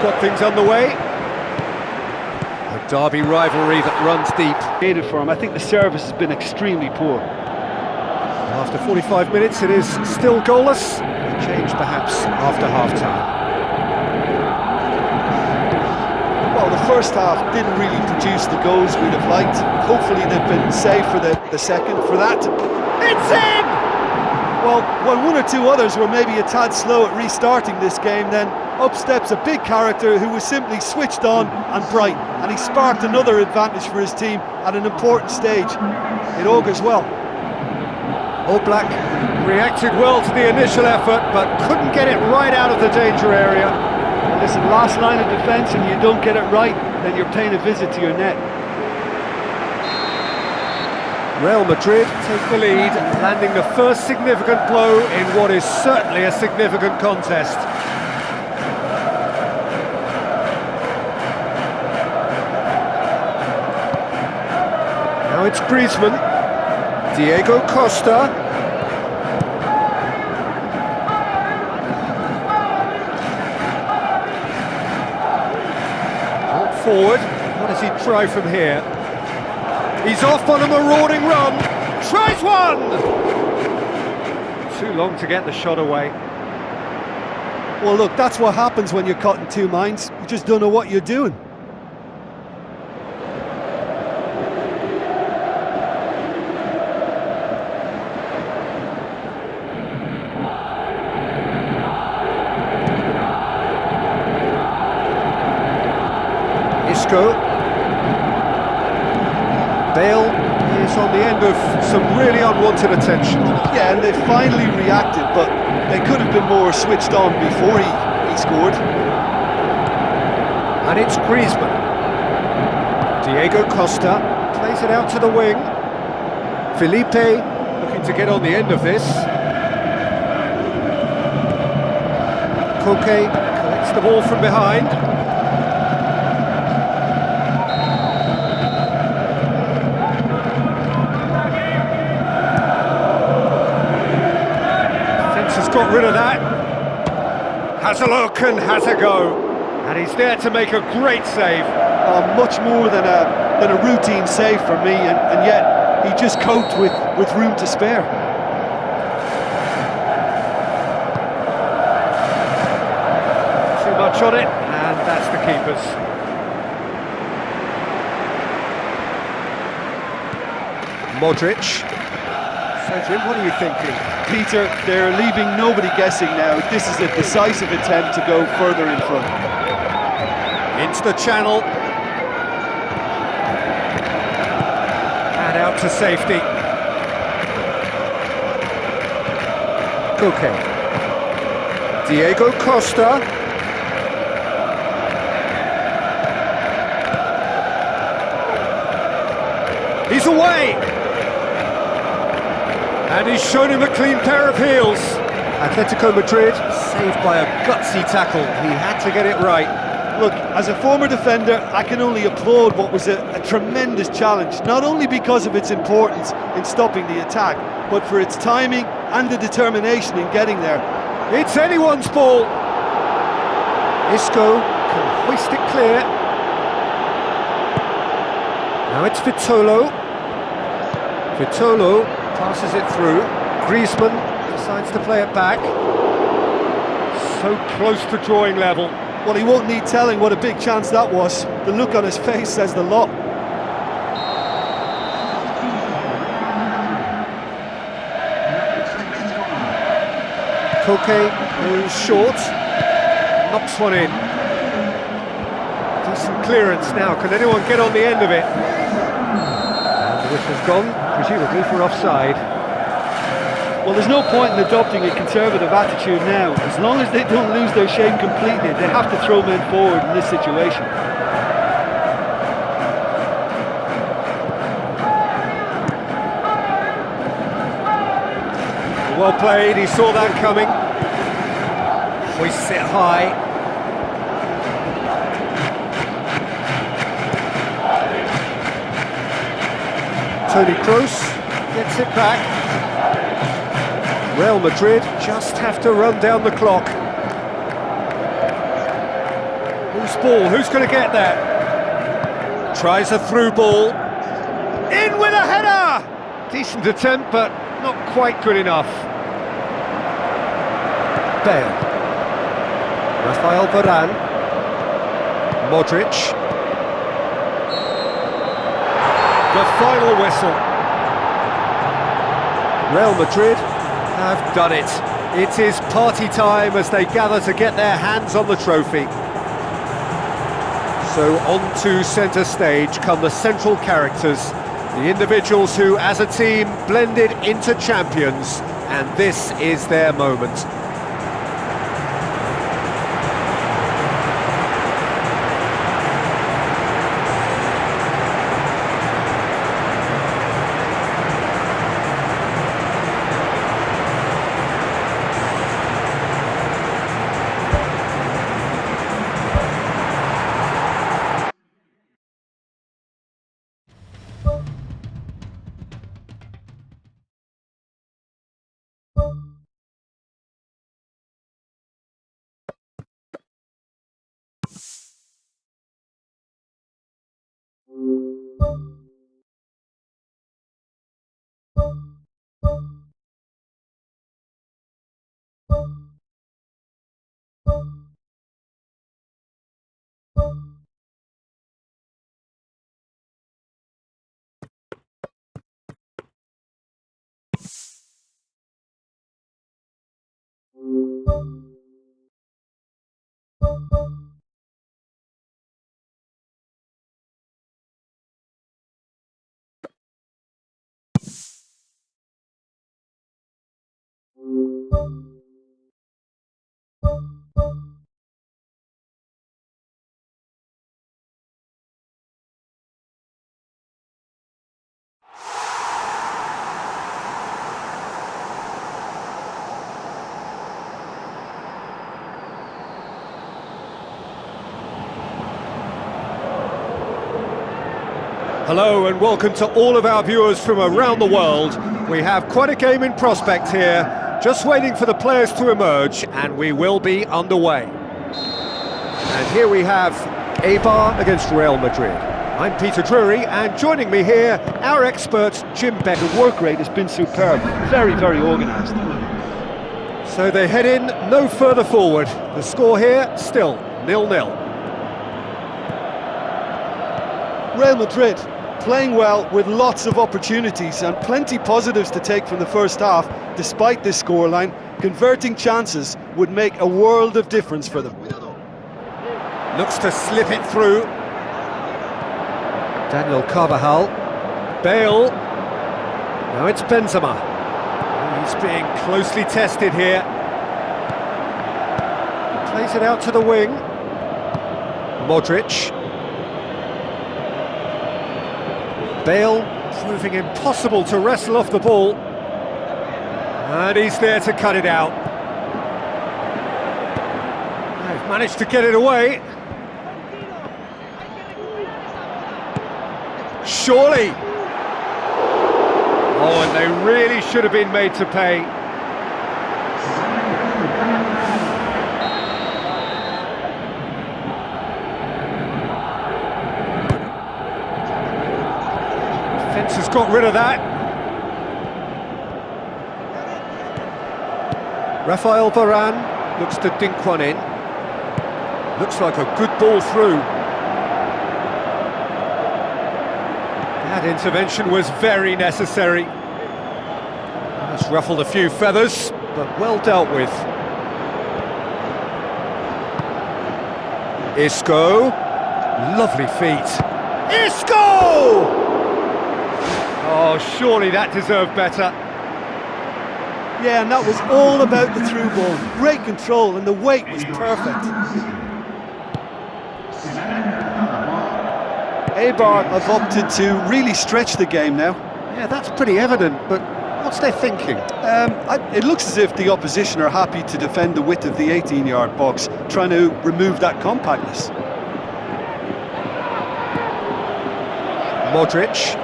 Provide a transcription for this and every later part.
Got things underway. A derby rivalry that runs deep. Created for him. I think the service has been extremely poor. After 45 minutes, it is still goalless. A change perhaps after half-time. Well, the first half didn't really produce the goals we'd have liked. Hopefully they've been saved for the second. For that, it's in! Well, when one or two others were maybe a tad slow at restarting this game, then up steps a big character who was simply switched on and bright, and he sparked another advantage for his team at an important stage. It augurs well. All Black reacted well to the initial effort, but couldn't get it right out of the danger area. Well, listen, last line of defence, and you don't get it right, then you're paying a visit to your net. Real Madrid take the lead, landing the first significant blow in what is certainly a significant contest. Now it's Griezmann, Diego Costa. Brought forward, what does he try from here? He's off on a marauding run, tries one! Too long to get the shot away. Well, look, that's what happens when you're caught in two minds. You just don't know what you're doing. Isco. Bale is on the end of some really unwanted attention. Yeah, and they finally reacted, but they could have been more switched on before he scored. And it's Griezmann. Diego Costa plays it out to the wing. Felipe looking to get on the end of this. Koke collects the ball from behind. Got rid of that. Has a look and has a go, and he's there to make a great save. Much more than a routine save for me, and yet he just coped with room to spare. Too much on it, and that's the keeper's. Modric. So Jim, what are you thinking? Peter, they're leaving nobody guessing now. This is a decisive attempt to go further in front. Into the channel. And out to safety. Koke. Diego Costa. He's away! And he's shown him a clean pair of heels. Atletico Madrid saved by a gutsy tackle. He had to get it right. Look, as a former defender, I can only applaud what was a tremendous challenge, not only because of its importance in stopping the attack, but for its timing and the determination in getting there. It's anyone's ball. Isco can hoist it clear. Now it's Vitolo. Vitolo passes it through. Griezmann decides to play it back. So close to drawing level. Well, he won't need telling what a big chance that was. The look on his face says the lot. Koke goes short. Knocks one in. Decent clearance now. Can anyone get on the end of it? And the whistle's gone, presumably for offside. Well, there's no point in adopting a conservative attitude now. As long as they don't lose their shape completely, they have to throw men forward in this situation. Well played, he saw that coming. Hoists it high. Toni Kroos gets it back. Real Madrid just have to run down the clock. Whose ball? Who's going to get that? Tries a through ball. In with a header! Decent attempt, but not quite good enough. Bale. Rafael Varane. Modric. The final whistle. Real Madrid have done it. It is party time as they gather to get their hands on the trophy. So on to centre stage come the central characters, the individuals who, as a team, blended into champions, and this is their moment. Hello and welcome to all of our viewers from around the world. We have quite a game in prospect here, just waiting for the players to emerge, and we will be underway. And here we have Eibar against Real Madrid. I'm Peter Drury, and joining me here, our expert Jim Beck. The work rate has been superb, very, very organised. So they head in no further forward. The score here, still 0-0. Real Madrid playing well with lots of opportunities and plenty positives to take from the first half. Despite this scoreline, converting chances would make a world of difference for them. Looks to slip it through. Daniel Carvajal. Bale. Now it's Benzema. He's being closely tested here. Plays it out to the wing. Modric. Bale proving impossible to wrestle off the ball. And he's there to cut it out. They've managed to get it away. Surely. Oh, and they really should have been made to pay. Defence has got rid of that. Rafael Varane looks to dink one in. Looks like a good ball through. That intervention was very necessary. That's ruffled a few feathers, but well dealt with. Isco. Lovely feet. Isco! Oh, surely that deserved better. Yeah, and that was all about the through ball. Great control, and the weight was perfect. Eibar have opted to really stretch the game now. Yeah, that's pretty evident, but what's their thinking? It looks as if the opposition are happy to defend the width of the 18-yard box, trying to remove that compactness. Modric.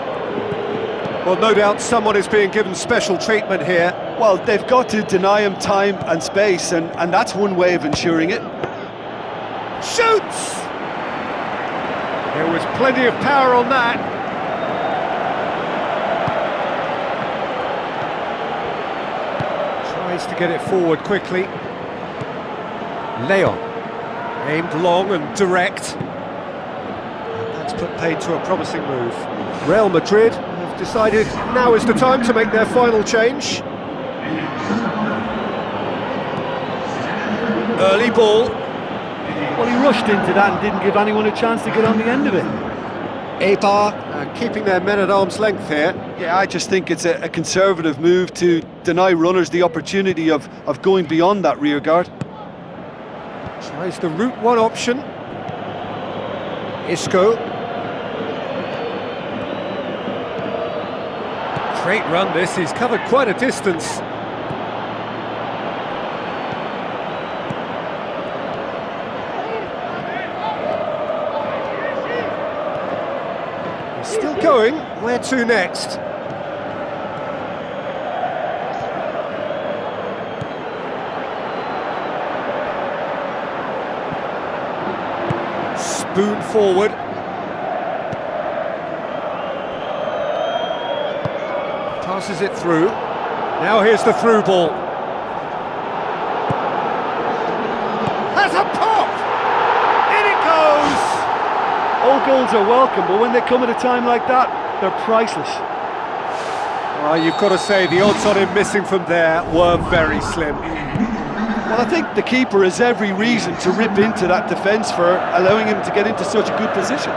Well, no doubt someone is being given special treatment here. Well, they've got to deny him time and space, and that's one way of ensuring it. Shoots! There was plenty of power on that. Tries to get it forward quickly. Leon. Aimed long and direct. And that's put paid to a promising move. Real Madrid have decided now is the time to make their final change. Early ball. Well, he rushed into that and didn't give anyone a chance to get on the end of it. Eibar keeping their men at arm's length here. Yeah, I just think it's a conservative move to deny runners the opportunity of going beyond that rear guard. Tries the route one option. Isco. Great run this, he's covered quite a distance. He's still going, where to next? Spoon forward. Passes it through. Now here's the through ball. Has a pop! In it goes! All goals are welcome, but when they come at a time like that, they're priceless. Well, you've got to say the odds on him missing from there were very slim. Well, I think the keeper has every reason to rip into that defence for allowing him to get into such a good position.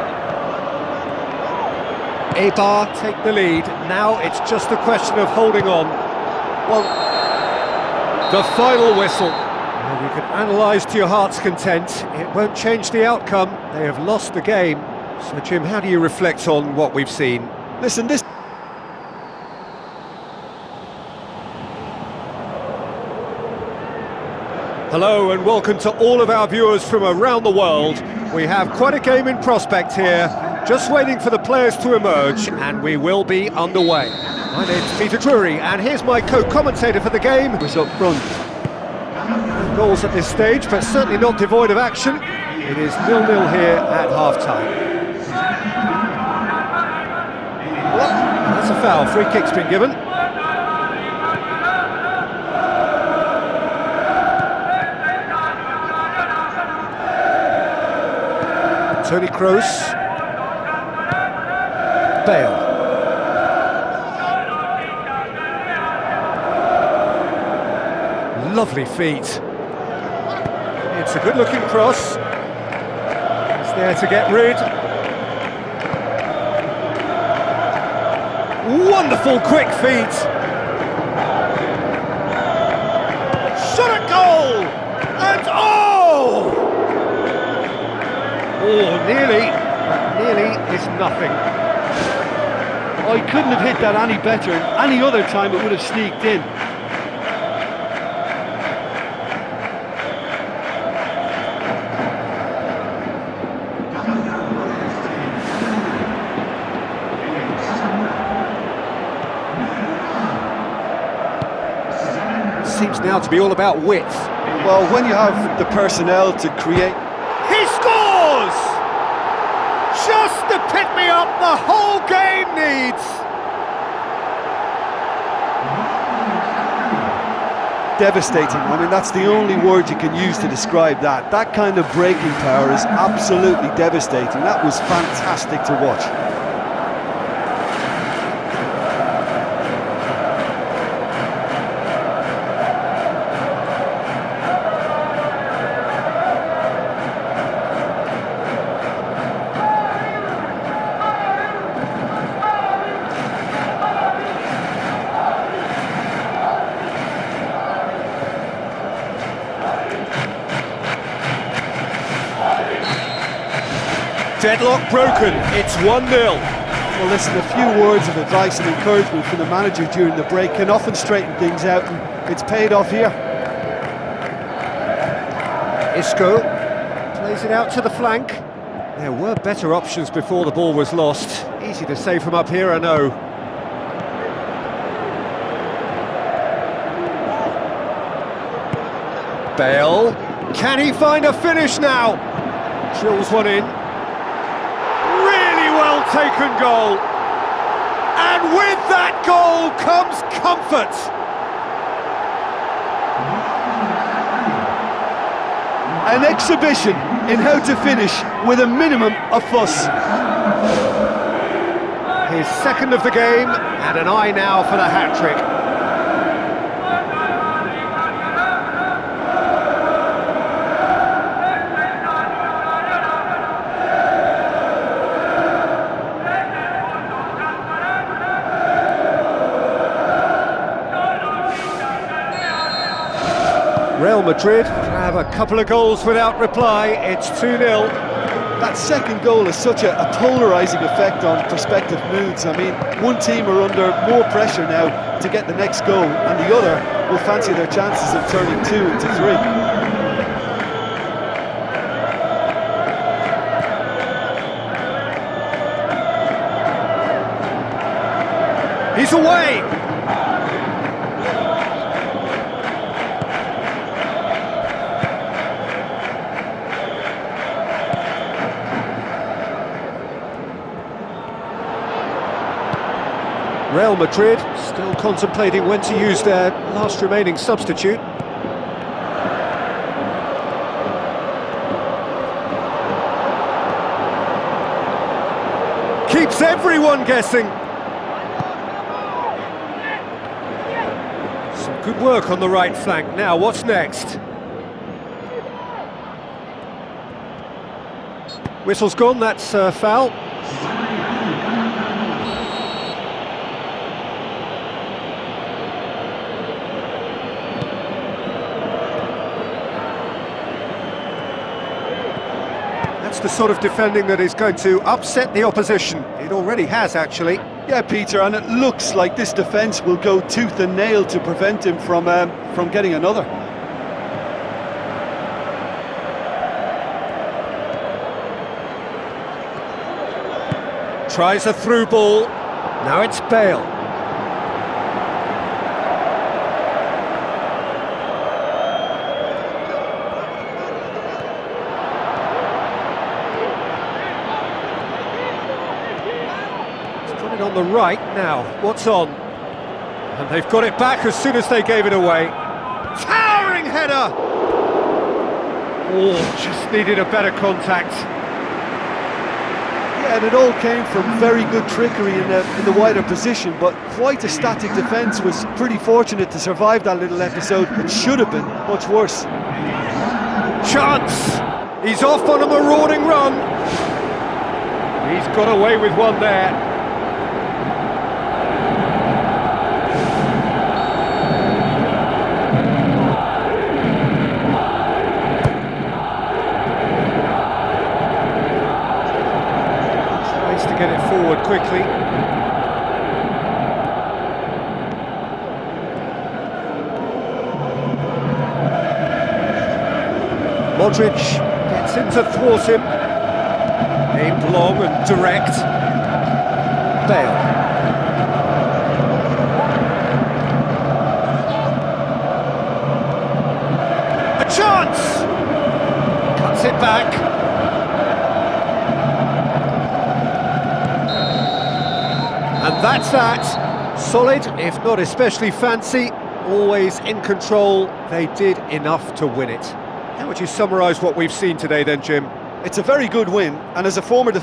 Eibar take the lead. Now it's just a question of holding on. Well, the final whistle. Well, you can analyse to your heart's content. It won't change the outcome. They have lost the game. So, Jim, how do you reflect on what we've seen? Listen, this... Hello and welcome to all of our viewers from around the world. We have quite a game in prospect here. Just waiting for the players to emerge, and we will be underway. My name's Peter Drury, and here's my co-commentator for the game. Was up front. Goals at this stage, but certainly not devoid of action. It is 0-0 here at half-time. That's a foul. Free kick's been given. Toni Kroos. Bale. Lovely feet. It's a good-looking cross. He's there to get rid. Wonderful quick feet. Shot at goal! And oh! Oh, nearly. But nearly is nothing. Oh, he couldn't have hit that any better. Any other time it would have sneaked in. Seems now to be all about width. Well, when you have the personnel to create... He scores! Just the pick-me-up the whole game needs! Devastating. I mean, that's the only word you can use to describe that. That kind of breaking power is absolutely devastating. That was fantastic to watch. Deadlock broken, it's 1-0. Well, listen, a few words of advice and encouragement from the manager during the break can often straighten things out, and it's paid off here. Isco plays it out to the flank. There were better options before the ball was lost. Easy to say from up here, I know. Bale, can he find a finish now? Drills one in. Really well taken goal. And with that goal comes comfort. An exhibition in how to finish with a minimum of fuss. His second of the game, and an eye now for the hat-trick. Real Madrid have a couple of goals without reply. It's 2-0. That second goal has such a polarising effect on prospective moods. I mean, one team are under more pressure now to get the next goal, and the other will fancy their chances of turning 2 into 3. He's away! Real Madrid still contemplating when to use their last remaining substitute. Keeps everyone guessing. Some good work on the right flank. Now, what's next? Whistle's gone, that's foul. That's the sort of defending that is going to upset the opposition. It already has, actually. Yeah, Peter, and it looks like this defence will go tooth and nail to prevent him from getting another. Tries a through ball. Now it's Bale. On the right now, what's on? And they've got it back as soon as they gave it away. Towering header! Oh, just needed a better contact. Yeah, Yeah, and it all came from very good trickery in the wider position, but quite a static defence. Was pretty fortunate to survive that little episode. It should have been much worse. Chance! He's off on a marauding run. He's got away with one there. To get it forward quickly. Modric gets in to thwart him. Aimed long and direct. Bale. A chance! Cuts it back. And that's that. Solid, if not especially fancy, always in control. They did enough to win it. How would you summarise what we've seen today then, Jim? It's a very good win, and as a former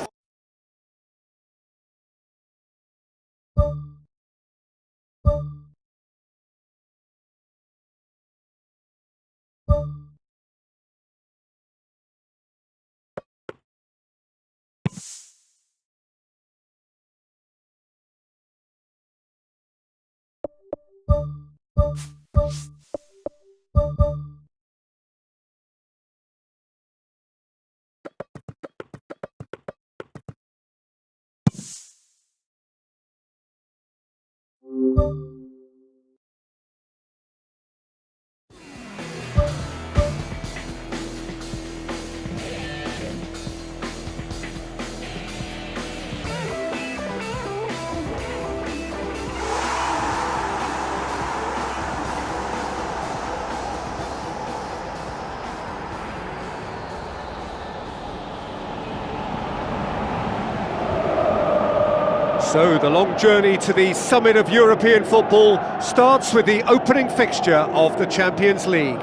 So the long journey to the summit of European football starts with the opening fixture of the Champions League.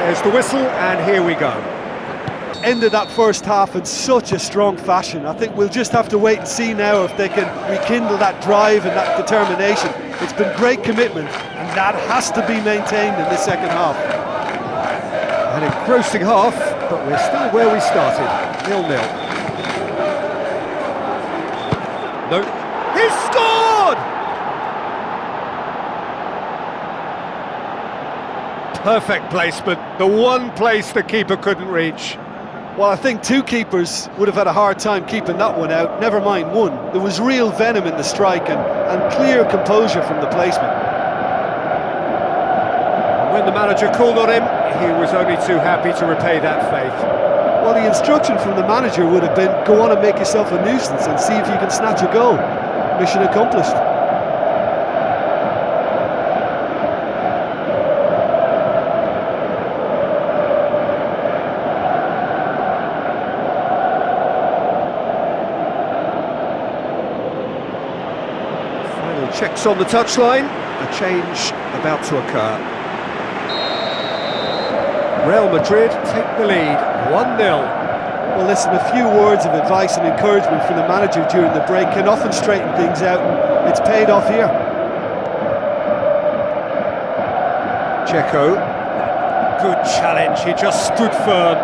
There's the whistle, and here we go. ended that first half in such a strong fashion. I think we'll just have to wait and see now if they can rekindle that drive and that determination. It's been great commitment, and that has to be maintained in this second half. An engrossing half, but we're still where we started, 0-0. No, he's scored! Perfect placement, the one place the keeper couldn't reach. Well, I think two keepers would have had a hard time keeping that one out, never mind one. There was real venom in the strike and clear composure from the placement. And when the manager called on him, he was only too happy to repay that faith. Well, the instruction from the manager would have been, go on and make yourself a nuisance and see if you can snatch a goal. Mission accomplished. Final checks on the touchline, a change about to occur. Real Madrid take the lead, 1-0. Well, listen, a few words of advice and encouragement from the manager during the break can often straighten things out, and it's paid off here. Checo, good challenge, he just stood firm.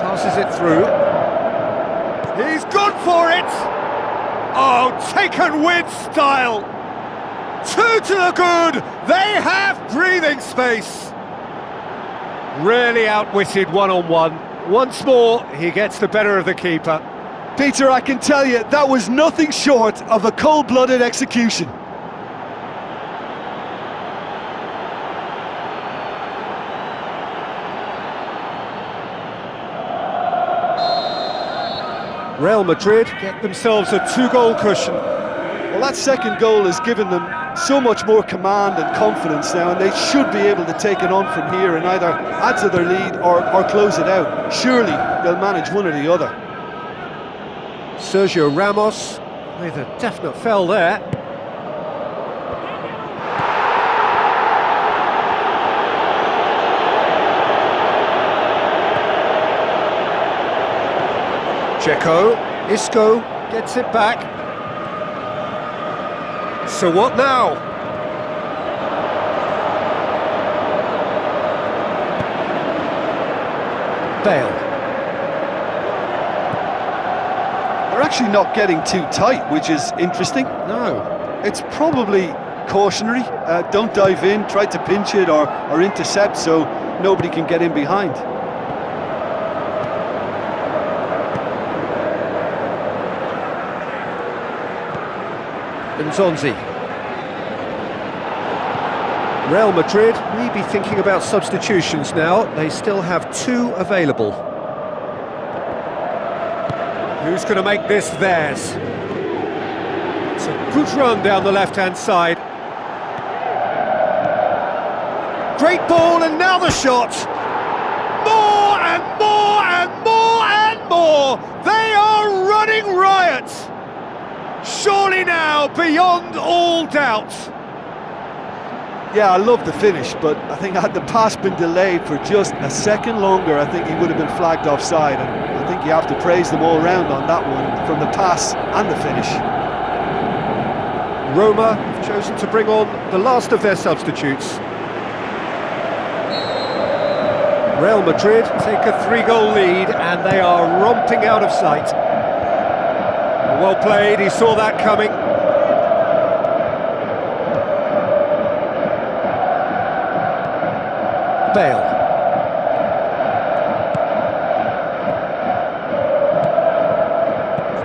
Passes it through. He's gone for it! Oh, taken with style! Two to the good, they have breathing space. Really outwitted one-on-one. Once more, he gets the better of the keeper. Peter, I can tell you, that was nothing short of a cold-blooded execution. Real Madrid get themselves a two-goal cushion. Well, that second goal has given them so much more command and confidence now, and they should be able to take it on from here and either add to their lead or close it out. Surely they'll manage one or the other. Sergio Ramos with a definite foul there. Dzeko, Isco gets it back. So what now? Bale. They're actually not getting too tight, which is interesting. No. It's probably cautionary. Don't dive in, try to pinch it or intercept so nobody can get in behind. Nzonzi. Real Madrid may be thinking about substitutions now. They still have 2 available. Who's going to make this theirs? It's a good run down the left-hand side. Great ball, and now the shot! More and more and more and more! They are running riot! Surely now, beyond all doubt. Yeah, I love the finish, but I think had the pass been delayed for just a second longer, I think he would have been flagged offside, and I think you have to praise them all round on that one, from the pass and the finish. Roma have chosen to bring on the last of their substitutes. Real Madrid take a 3-goal lead, and they are romping out of sight. Well played, he saw that coming. Bale.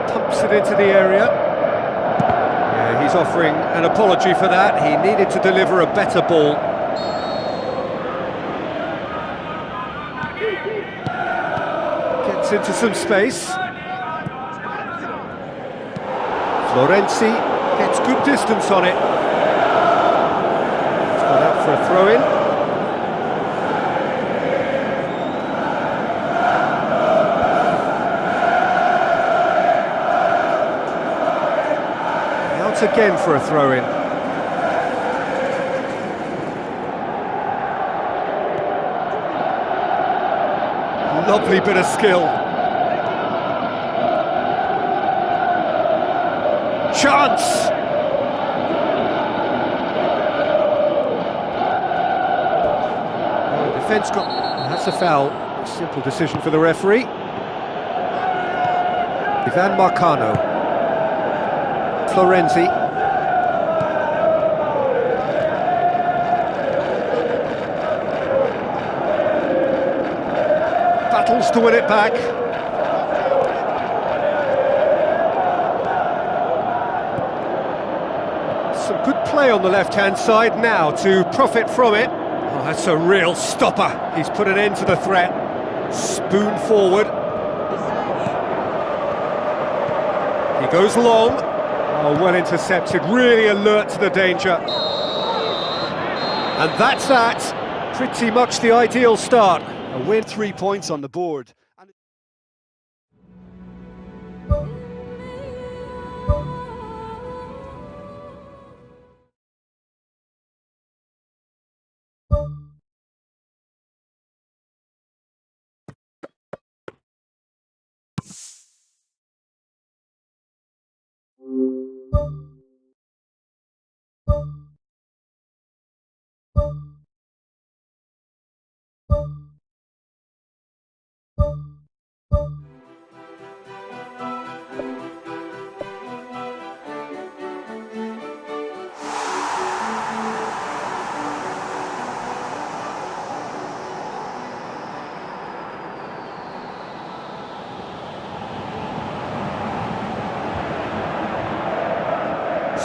Pumps it into the area. Yeah, he's offering an apology for that. He needed to deliver a better ball. Gets into some space. Florenzi gets good distance on it. It's gone out for a throw-in. Out again for a throw-in. Lovely bit of skill. Chance! Oh, the defence got... That's a foul. Simple decision for the referee. Ivan Marcano. Florenzi. Battles to win it back. Some good play on the left-hand side now to profit from it. Oh, that's a real stopper. He's put an end to the threat. Spoon forward. He goes long. Oh, well intercepted, really alert to the danger. And that's that. Pretty much the ideal start. A win, 3 points on the board.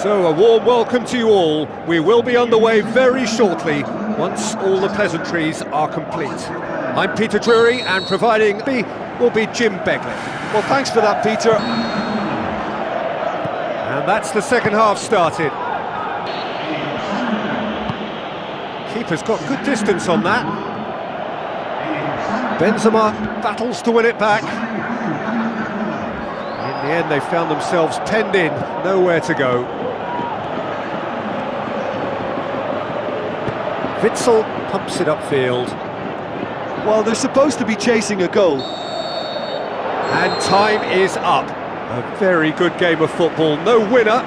So, a warm welcome to you all. We will be underway very shortly, once all the pleasantries are complete. I'm Peter Drury, and providing me will be Jim Begley. Well, thanks for that, Peter. And that's the second half started. Keeper's got good distance on that. Benzema battles to win it back. In the end, they found themselves penned in, nowhere to go. Witsel pumps it upfield. Well, they're supposed to be chasing a goal. And time is up. A very good game of football. No winner,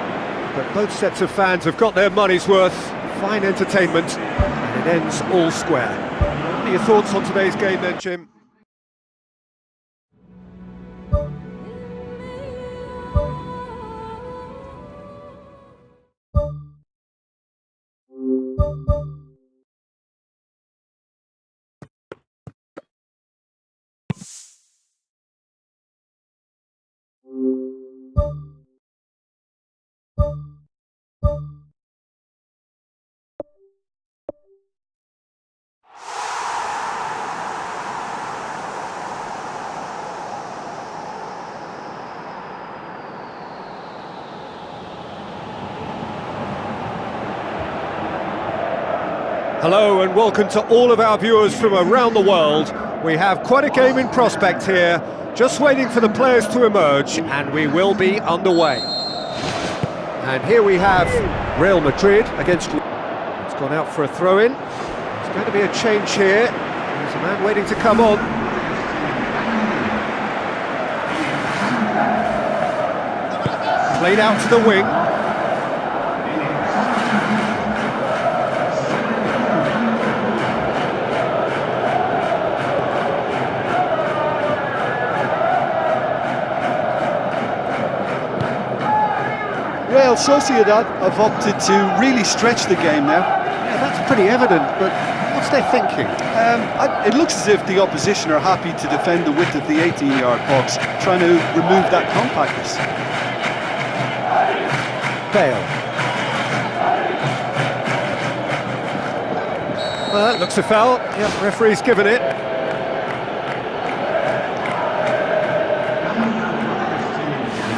but both sets of fans have got their money's worth. Fine entertainment, and it ends all square. What are your thoughts on today's game then, Jim? Hello and welcome to all of our viewers from around the world. We have quite a game in prospect here, just waiting for the players to emerge, and we will be underway. And here we have Real Madrid against... It's gone out for a throw-in. There's going to be a change here. There's a man waiting to come on. Played out to the wing. Real Sociedad have opted to really stretch the game now. Yeah, that's pretty evident, but what's their thinking? It looks as if the opposition are happy to defend the width of the 18-yard box, trying to remove that compactness. Bale. Well, that looks a foul. Yep, referee's given it.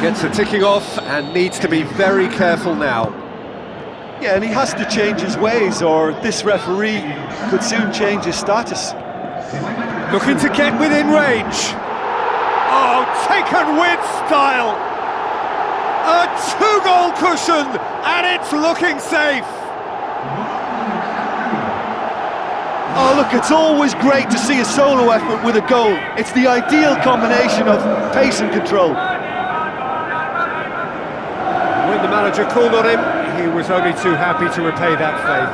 Gets the ticking off and needs to be very careful now. Yeah, and he has to change his ways, or this referee could soon change his status. Looking to get within range. Oh, taken with style. A two-goal cushion, and it's looking safe. Oh, look, it's always great to see a solo effort with a goal. It's the ideal combination of pace and control. When the manager called on him, he was only too happy to repay that faith.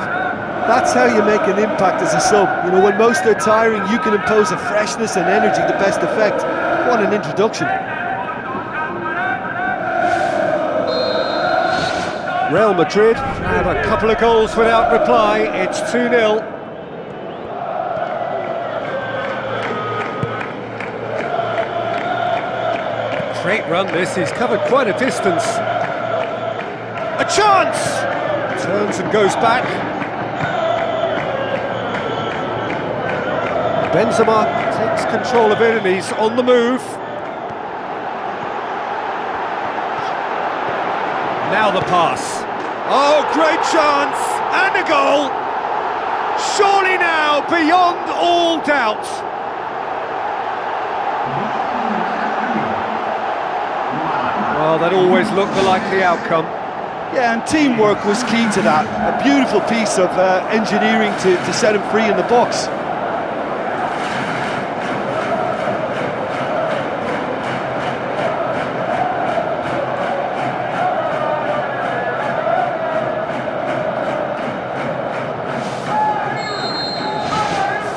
That's how you make an impact as a sub. You know, when most are tiring, you can impose a freshness and energy to best effect. What an introduction. Real Madrid have a couple of goals without reply. It's 2-0. Great run this, he's covered quite a distance. A chance! Turns and goes back. Benzema takes control of it and he's on the move. Now the pass. Oh, great chance! And a goal! Surely now, beyond all doubt. Well, that always looked the likely outcome. Yeah, and teamwork was key to that. A beautiful piece of engineering to set him free in the box.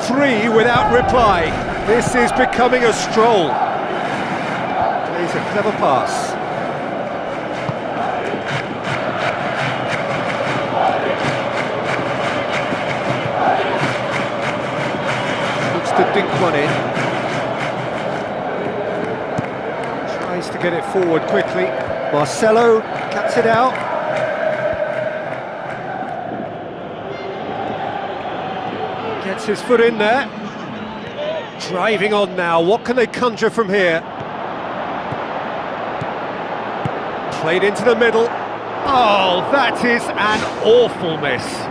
Three without reply. This is becoming a stroll. Plays a clever pass. To dink one in. Tries to get it forward quickly. Marcelo cuts it out. Gets his foot in there. Driving on now. What can they conjure from here? Played into the middle. Oh, that is an awful miss.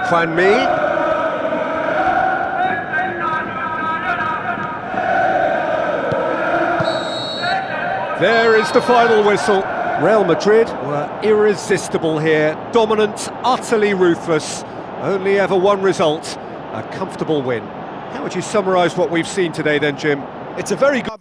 Fan Mi. There is the final whistle. Real Madrid were irresistible here, dominant, utterly ruthless. Only ever one result, a comfortable win. How would you summarise what we've seen today then, Jim? It's a very good...